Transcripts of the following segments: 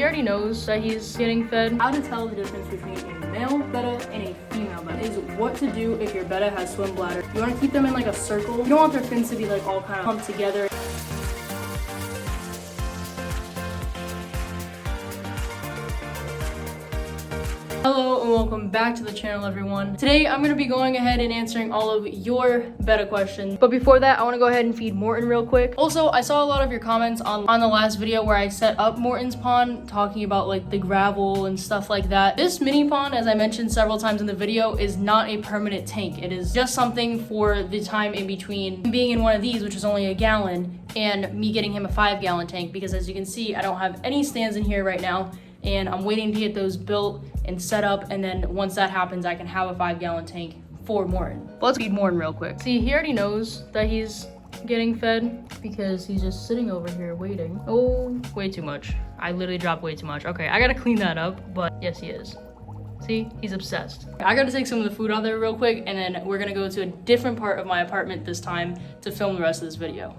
he already knows that he's getting fed. How to tell the difference between a male betta and a female betta is what to do if your betta has swim bladder. You want to keep them in like a circle. You don't want their fins to be like all kind of pumped together. Hello and welcome back to the channel, everyone. Today I'm going to be going ahead and answering all of your betta questions. But before that, I want to go ahead and feed Morton real quick. Also, I saw a lot of your comments on the last video where I set up Morton's pond, talking about like the gravel and stuff like that. This mini pond, as I mentioned several times in the video, is not a permanent tank. It is just something for the time in between being in one of these, which is only a gallon, and me getting him a 5-gallon tank, because as you can see, I don't have any stands in here right now. And I'm waiting to get those built and set up, and then once that happens, I can have a 5-gallon tank for Morton. But let's feed Morton real quick. See, he already knows that he's getting fed because he's just sitting over here waiting. Oh, way too much. I literally dropped way too much. Okay, I gotta clean that up, but yes, he is. See, he's obsessed. I gotta take some of the food out there real quick, and then we're gonna go to a different part of my apartment this time to film the rest of this video.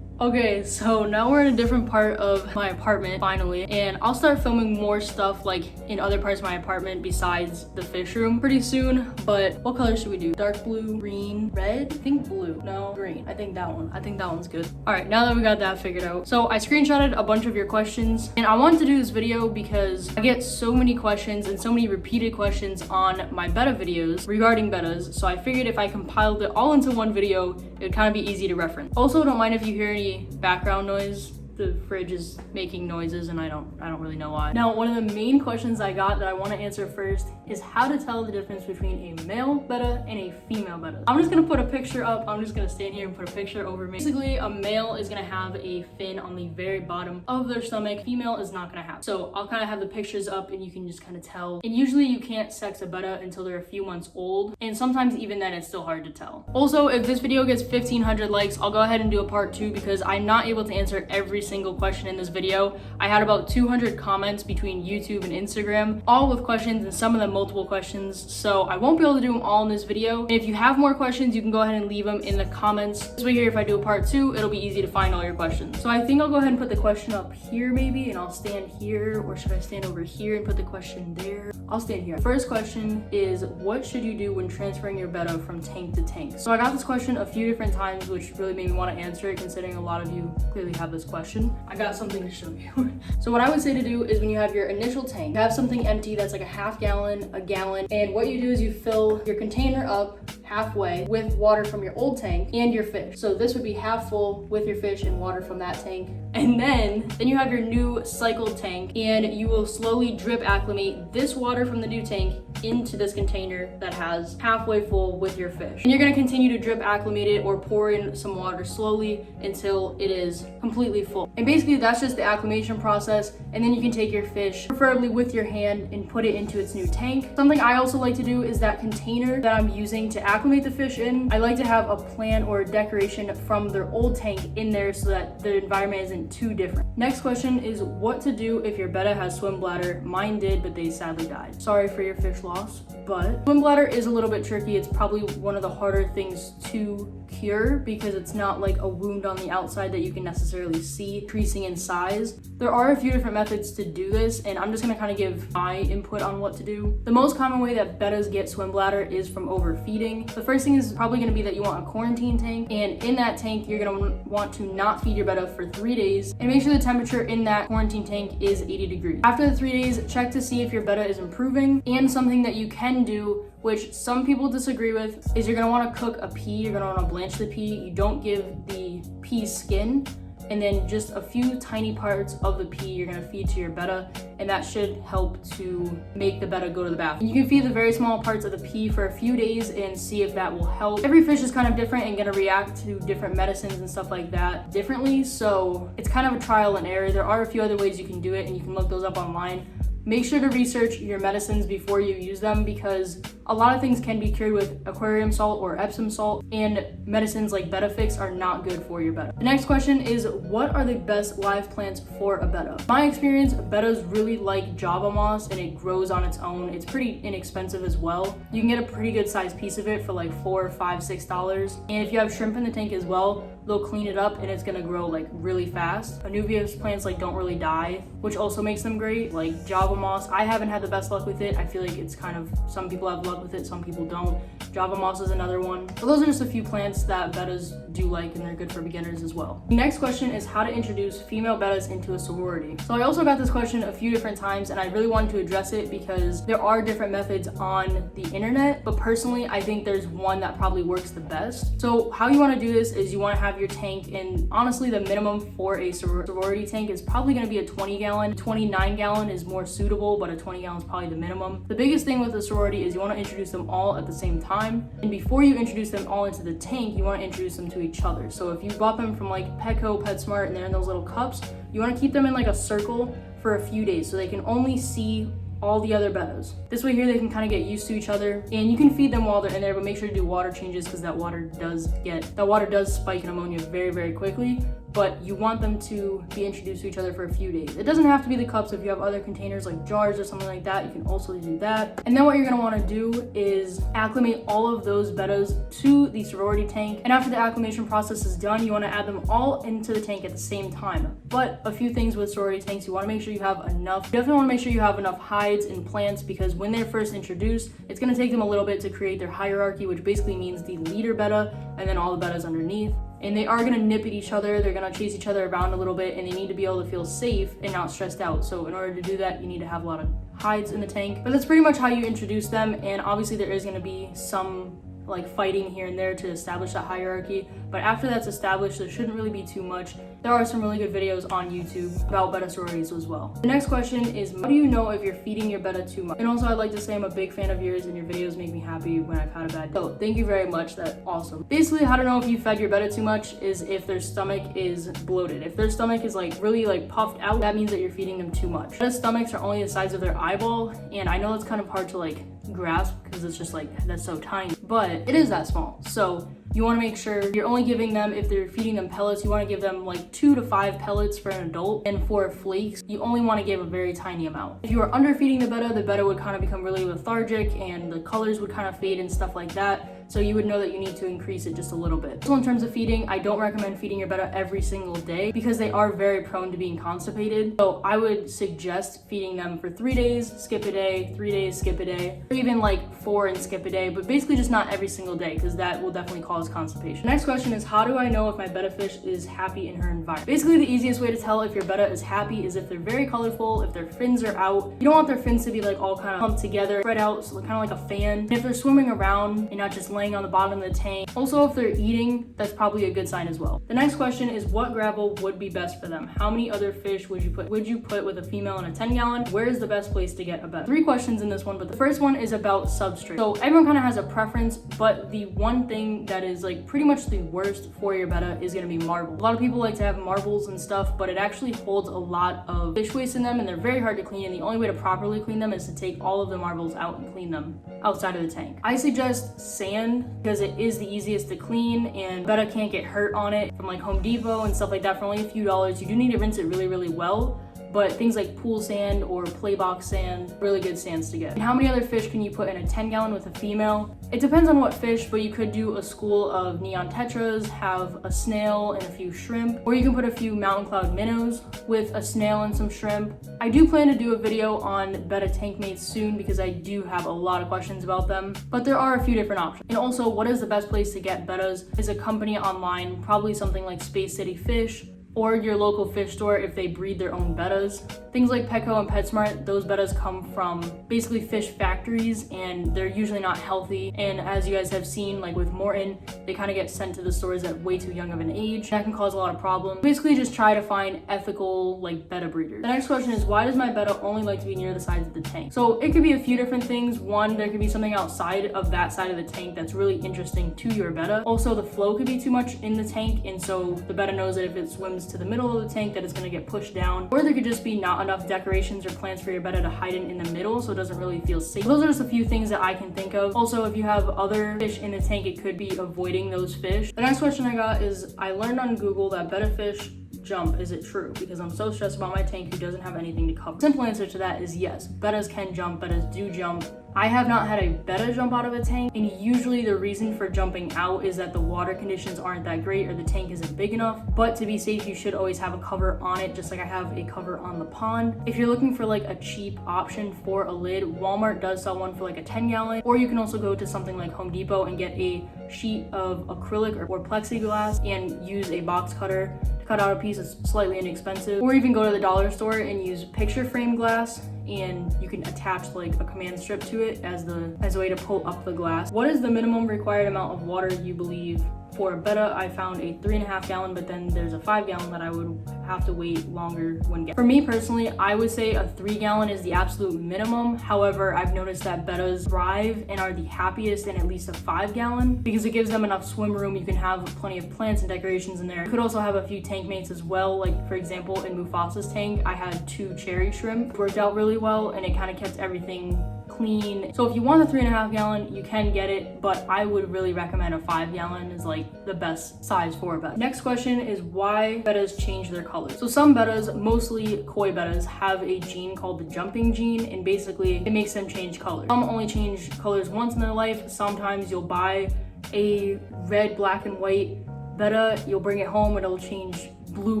Okay, so now we're in a different part of my apartment, finally, and I'll start filming more stuff like in other parts of my apartment besides the fish room pretty soon. But what color should we do? Dark blue, green, red? I think blue. No, green. I think that one. I think that one's good. All right, now that we got that figured out. So I screenshotted a bunch of your questions, and I wanted to do this video because I get so many questions and so many repeated questions on my betta videos regarding bettas. So I figured if I compiled it all into one video, it would kind of be easy to reference. Also, don't mind if you hear any background noise. The fridge is making noises and I don't really know why. Now, one of the main questions I got that I want to answer first is how to tell the difference between a male betta and a female betta. I'm just gonna put a picture up. I'm just gonna stand here and put a picture over me. Basically, a male is gonna have a fin on the very bottom of their stomach. Female is not gonna have. So I'll kind of have the pictures up and you can just kind of tell. And usually you can't sex a betta until they're a few months old. And sometimes even then it's still hard to tell. Also, if this video gets 1,500 likes, I'll go ahead and do a part 2 because I'm not able to answer every single question in this video. I had about 200 comments between YouTube and Instagram, all with questions, and some of them multiple questions, so I won't be able to do them all in this video. And if you have more questions, you can go ahead and leave them in the comments. This way here, if I do a part 2, it'll be easy to find all your questions. So I think I'll go ahead and put the question up here maybe, and I'll stand here, or should I stand over here and put the question there? I'll stand here. First question is, what should you do when transferring your betta from tank to tank? So I got this question a few different times, which really made me want to answer it, considering a lot of you clearly have this question. I got something to show you. So what I would say to do is when you have your initial tank, you have something empty that's like a half gallon, a gallon, and what you do is you fill your container up halfway with water from your old tank and your fish. So this would be half full with your fish and water from that tank. And then you have your new cycled tank, and you will slowly drip acclimate this water from the new tank into this container that has halfway full with your fish. And you're gonna continue to drip acclimate it or pour in some water slowly until it is completely full. And basically that's just the acclimation process, and then you can take your fish, preferably with your hand, and put it into its new tank. Something I also like to do is that container that I'm using to acclimate the fish in, I like to have a plant or a decoration from their old tank in there so that the environment isn't too different. Next question is what to do if your betta has swim bladder. Mine did, but they sadly died. Sorry for your fish loss, but swim bladder is a little bit tricky. It's probably one of the harder things to cure because it's not like a wound on the outside that you can necessarily see increasing in size. There are a few different methods to do this, and I'm just gonna kind of give my input on what to do. The most common way that bettas get swim bladder is from overfeeding. The first thing is probably gonna be that you want a quarantine tank, and in that tank you're gonna want to not feed your betta for 3 days, and make sure the temperature in that quarantine tank is 80 degrees. After the 3 days, check to see if your betta is improving. And something that you can do, which some people disagree with, is you're gonna wanna cook a pea. You're gonna wanna blanch the pea. You don't give the pea skin, and then just a few tiny parts of the pea you're gonna feed to your betta, and that should help to make the betta go to the bathroom. You can feed the very small parts of the pea for a few days and see if that will help. Every fish is kind of different and gonna react to different medicines and stuff like that differently, so it's kind of a trial and error. There are a few other ways you can do it, and you can look those up online. make sure to research your medicines before you use them, because a lot of things can be cured with aquarium salt or Epsom salt, and medicines like BETTA FISH are not good for your betta. The next question is, what are the best live plants for a betta? My experience, bettas really like Java moss, and it grows on its own. It's pretty inexpensive as well. You can get a pretty good sized piece of it for like $4, $5, $6. And if you have shrimp in the tank as well, they'll clean it up and it's gonna grow like really fast. Anubias plants like don't really die, which also makes them great. Like Java moss, I haven't had the best luck with it. I feel like it's kind of, some people have luck with it, some people don't. Java moss is another one. But those are just a few plants that bettas do like, and they're good for beginners as well. The next question is how to introduce female bettas into a sorority. So I also got this question a few different times, and I really wanted to address it because there are different methods on the internet, but personally I think there's one that probably works the best. So how you want to do this is you want to have your tank, and honestly the minimum for a sorority tank is probably going to be a 20 gallon. 29 gallon is more suitable, but a 20 gallon is probably the minimum. The biggest thing with a sorority is you want to introduce them all at the same time, and before you introduce them all into the tank, you want to introduce them to each other. So if you bought them from like Petco, PetSmart, and they're in those little cups, you want to keep them in like a circle for a few days so they can only see all the other bettas. This way here they can kind of get used to each other, and you can feed them while they're in there, but make sure to do water changes because that water does spike in ammonia very, very quickly. But you want them to be introduced to each other for a few days. It doesn't have to be the cups. If you have other containers like jars or something like that, you can also do that. And then what you're gonna wanna do is acclimate all of those bettas to the sorority tank. And after the acclimation process is done, you wanna add them all into the tank at the same time. But a few things with sorority tanks, you wanna make sure you have enough. You definitely wanna make sure you have enough hides and plants, because when they're first introduced, it's gonna take them a little bit to create their hierarchy, which basically means the leader betta and then all the bettas underneath. And they are gonna nip at each other, they're gonna chase each other around a little bit, and they need to be able to feel safe and not stressed out. So in order to do that, you need to have a lot of hides in the tank. But that's pretty much how you introduce them, and obviously there is gonna be some like fighting here and there to establish that hierarchy, but after that's established, there shouldn't really be too much. There are some really good videos on YouTube about betta sororities as well. The next question is, how do you know if you're feeding your betta too much? And also I'd like to say I'm a big fan of yours, and your videos make me happy when I've had a bad day. So thank you very much, that's awesome. Basically, how to know if you fed your betta too much is if their stomach is bloated. If their stomach is like really like puffed out, that means that you're feeding them too much. Betta stomachs are only the size of their eyeball, and I know that's kind of hard to like grasp because it's just like, that's so tiny, but it is that small. So you want to make sure you're only giving them, if they're feeding them pellets, you want to give them like 2 to 5 pellets for an adult, and for flakes you only want to give a very tiny amount. If you are underfeeding the betta would kind of become really lethargic, and the colors would kind of fade and stuff like that. So you would know that you need to increase it just a little bit. So in terms of feeding, I don't recommend feeding your betta every single day because they are very prone to being constipated. So I would suggest feeding them for 3 days, skip a day, 3 days, skip a day, or even like 4 and skip a day, but basically just not every single day, because that will definitely cause constipation. Next question is, how do I know if my betta fish is happy in her environment? Basically, the easiest way to tell if your betta is happy is if they're very colorful, if their fins are out. You don't want their fins to be like all kind of clumped together, spread out, so kind of like a fan. And if they're swimming around and not just laying on the bottom of the tank. Also, if they're eating, that's probably a good sign as well. The next question is, what gravel would be best for them? How many other fish would you put with a female in a 10 gallon? Where is the best place to get a betta? 3 questions in this one, but the first one is about substrate. So everyone kind of has a preference, but the one thing that is like pretty much the worst for your betta is going to be marble. A lot of people like to have marbles and stuff, but it actually holds a lot of fish waste in them, and they're very hard to clean, and the only way to properly clean them is to take all of the marbles out and clean them outside of the tank. I suggest sand because it is the easiest to clean, and betta can't get hurt on it from like Home Depot and stuff like that for only a few dollars. You do need to rinse it really, really well, but things like pool sand or play box sand, really good sands to get. And how many other fish can you put in a 10 gallon with a female? It depends on what fish, but you could do a school of neon tetras, have a snail and a few shrimp, or you can put a few mountain cloud minnows with a snail and some shrimp. I do plan to do a video on betta tank mates soon because I do have a lot of questions about them, but there are a few different options. And also, what is the best place to get bettas is a company online, probably something like Space City Fish, or your local fish store if they breed their own bettas. Things like Petco and PetSmart, those bettas come from basically fish factories, and they're usually not healthy. And as you guys have seen, like with Morton, they kind of get sent to the stores at way too young of an age. That can cause a lot of problems. Basically just try to find ethical like betta breeders. The next question is, why does my betta only like to be near the sides of the tank? So it could be a few different things. One, there could be something outside of that side of the tank that's really interesting to your betta. Also, the flow could be too much in the tank, and so the betta knows that if it swims decorations to the middle of the tank that it's going to get pushed down, or there could just be not enough decorations or plants for your betta to hide in the middle, so it doesn't really feel safe. Those are just a few things that I can think of. Also, if you have other fish in the tank, it could be avoiding those fish. The next question I got is, I learned on Google that betta fish jump. Is it true? Because I'm so stressed about my tank who doesn't have anything to cover. Simple answer to that is yes. Bettas can jump. Bettas do jump. I have not had a betta jump out of a tank, and usually the reason for jumping out is that the water conditions aren't that great or the tank isn't big enough. But to be safe, you should always have a cover on it, just like I have a cover on the pond. If you're looking for like a cheap option for a lid, Walmart does sell one for like a 10-gallon, or you can also go to something like Home Depot and get a sheet of acrylic or plexiglass and use a box cutter to cut out a piece. It's slightly inexpensive. Or even go to the dollar store and use picture frame glass, and you can attach like a command strip to it as a way to pull up the glass. What is the minimum required amount of water you believe? For a betta, I found a 3.5 gallon, but then there's a 5 gallon that I would have to wait longer when getting. For me personally, I would say a 3 gallon is the absolute minimum. However, I've noticed that bettas thrive and are the happiest in at least a 5 gallon because it gives them enough swim room. You can have plenty of plants and decorations in there. You could also have a few tank mates as well. Like for example, in Mufasa's tank, I had 2 cherry shrimp. It worked out really well and it kind of kept everything clean. So if you want the 3.5 gallon, you can get it, but I would really recommend a 5 gallon is like the best size for a betta. Next question is why bettas change their colors. So some bettas, mostly koi bettas, have a gene called the jumping gene, and basically it makes them change colors. Some only change colors once in their life. Sometimes you'll buy a red, black, and white betta, you'll bring it home and it'll change blue,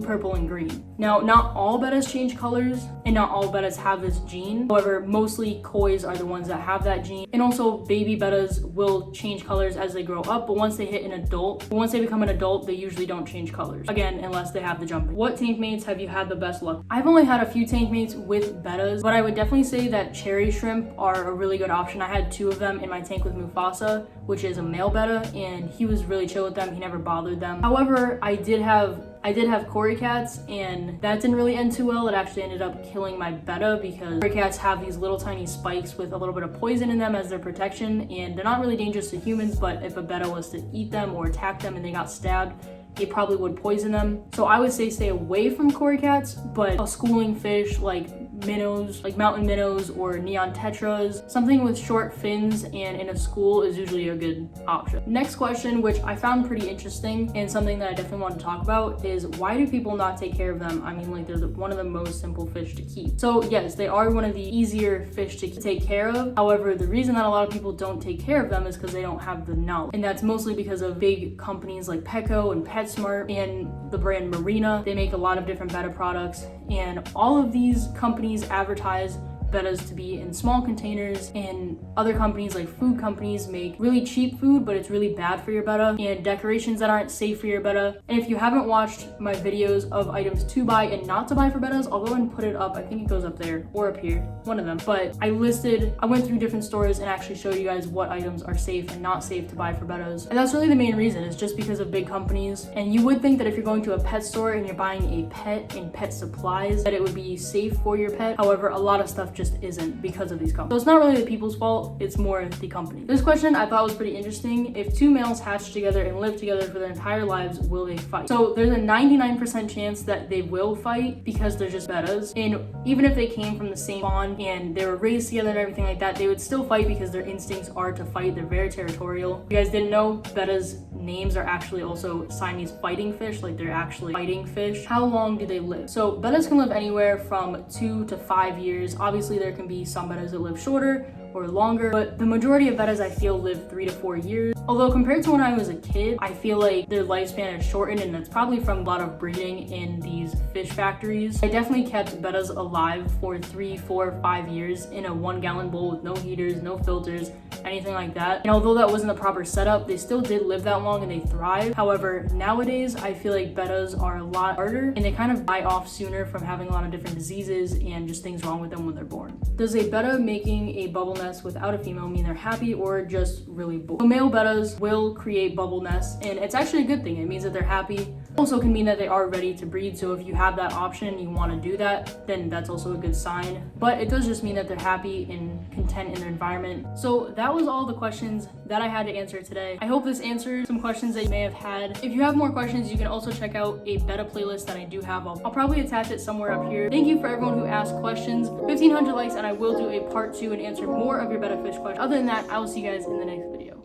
purple, and green. Now, not all bettas change colors and not all bettas have this gene. However, mostly kois are the ones that have that gene. And also baby bettas will change colors as they grow up, but once they become an adult, they usually don't change colors. Again, unless they have the jumping. What tank mates have you had the best luck? I've only had a few tank mates with bettas, but I would definitely say that cherry shrimp are a really good option. I had 2 of them in my tank with Mufasa, which is a male betta, and he was really chill with them. He never bothered them. However, I did have cory cats, and that didn't really end too well. It actually ended up killing my betta because cory cats have these little tiny spikes with a little bit of poison in them as their protection, and they're not really dangerous to humans, but if a betta was to eat them or attack them and they got stabbed, it probably would poison them. So I would say stay away from cory cats, but a schooling fish like minnows, like mountain minnows or neon tetras, something with short fins and in a school is usually a good option. Next question, which I found pretty interesting and something that I definitely want to talk about, is why do people not take care of them? I mean, like they're one of the most simple fish to keep. So yes, they are one of the easier fish to take care of. However, the reason that a lot of people don't take care of them is because they don't have the knowledge. And that's mostly because of big companies like Petco and PetSmart and the brand Marina. They make a lot of different betta products, and all of these companies advertise bettas to be in small containers, and other companies like food companies make really cheap food, but it's really bad for your betta, and decorations that aren't safe for your betta. And if you haven't watched my videos of items to buy and not to buy for bettas, I'll go ahead and put it up. I think it goes up there or up here, one of them. But I went through different stores and actually showed you guys what items are safe and not safe to buy for bettas. And that's really the main reason, is just because of big companies. And you would think that if you're going to a pet store and you're buying a pet and pet supplies, that it would be safe for your pet. However, a lot of stuff just isn't because of these companies. So it's not really the people's fault, it's more the company. This question I thought was pretty interesting. If 2 males hatch together and live together for their entire lives, will they fight? So there's a 99% chance that they will fight because they're just bettas. And even if they came from the same spawn and they were raised together and everything like that, they would still fight because their instincts are to fight. They're very territorial. If you guys didn't know, bettas names are actually also Siamese fighting fish, like they're actually fighting fish. How long do they live? So bettas can live anywhere from 2 to 5 years. Obviously there can be some bettas that live shorter or longer, but the majority of bettas I feel live 3 to 4 years. Although compared to when I was a kid, I feel like their lifespan is shortened, and that's probably from a lot of breeding in these fish factories. I definitely kept bettas alive for 3, 4, 5 years in a 1-gallon bowl with no heaters, no filters, anything like that. And although that wasn't the proper setup, they still did live that long and they thrive. However, nowadays I feel like bettas are a lot harder and they kind of die off sooner from having a lot of different diseases and just things wrong with them when they're born. Does a betta making a bubble nest without a female mean they're happy or just really bored. So male bettas will create bubble nests, and it's actually a good thing. It means that they're happy. Also can mean that they are ready to breed. So if you have that option and you want to do that, then that's also a good sign. But it does just mean that they're happy and content in their environment. So that was all the questions that I had to answer today. I hope this answered some questions that you may have had. If you have more questions, you can also check out a betta playlist that I do have. I'll probably attach it somewhere up here. Thank you for everyone who asked questions. 1,500 likes and I will do a part 2 and answer more of your betta fish questions. Other than that, I will see you guys in the next video.